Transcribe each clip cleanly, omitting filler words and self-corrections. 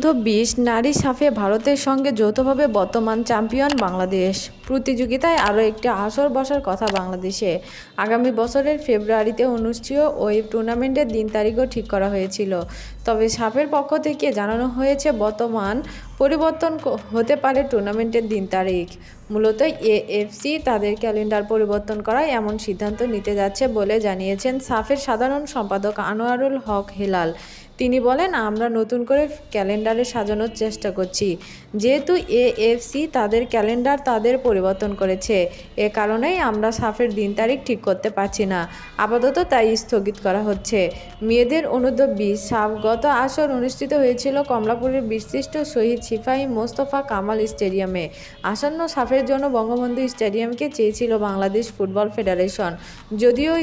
অনূর্ধ্ব-20 নারী সাফে ভারতের সঙ্গে যৌথভাবে বর্তমান চ্যাম্পিয়ন বাংলাদেশ। প্রতিযোগিতায় আরও একটি আসর বসার কথা বাংলাদেশে। আগামী বছরের ফেব্রুয়ারিতে অনুষ্ঠেয় ওই টুর্নামেন্টের দিন তারিখও ঠিক করা হয়েছিল। তবে সাফের পক্ষ থেকে জানানো হয়েছে বর্তমান পরিবর্তন হতে পারে টুর্নামেন্টের দিন তারিখ। মূলত এএফসি তাদের ক্যালেন্ডার পরিবর্তন করায় এমন সিদ্ধান্ত নিতে যাচ্ছে বলে জানিয়েছেন সাফের সাধারণ সম্পাদক আনোয়ারুল হক হেলাল। তিনি বলেন, আমরা নতুন করে ক্যালেন্ডারে সাজানোর চেষ্টা করছি। যেহেতু এএফসি তাদের ক্যালেন্ডার তাদের পরিবর্তন করেছে, এ কারণেই আমরা সাফের দিন তারিখ ঠিক করতে পারছি না। আপাতত তাই স্থগিত করা হচ্ছে। মেয়েদের অনূর্ধ্ব-20 সাফ গত আসর অনুষ্ঠিত হয়েছিল কমলাপুরের বিশিষ্ট শহীদ সিপাহী মোস্তফা কামাল স্টেডিয়ামে। আসন্ন সাফের জন্য বঙ্গবন্ধু স্টেডিয়ামকে চেয়েছিল বাংলাদেশ ফুটবল ফেডারেশন। যদিও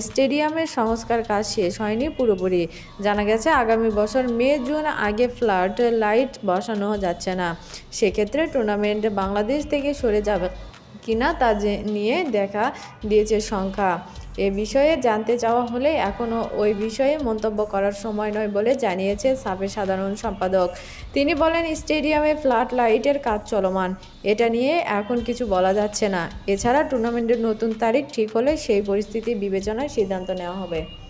স্টেডিয়ামের সংস্কার কাজ শেষ হয়নি পুরোপুরি। জানা গেছে আগামী বছর মে-জুন আগে ফ্লাড লাইট বসানো যাচ্ছে না। সেক্ষেত্রে টুর্নামেন্ট বাংলাদেশ থেকে সরে যাবে কিনা তা নিয়ে দেখা দিয়েছে সংখ্যা। এ বিষয়ে জানতে চাওয়া হলে এখনও ওই বিষয়ে মন্তব্য করার সময় নয় বলে জানিয়েছে সাফের সাধারণ সম্পাদক। তিনি বলেন, স্টেডিয়ামে ফ্লাড লাইটের কাজ চলমান, এটা নিয়ে এখন কিছু বলা যাচ্ছে না। এছাড়া টুর্নামেন্টের নতুন তারিখ ঠিক হলে সেই পরিস্থিতি বিবেচনায় সিদ্ধান্ত নেওয়া হবে।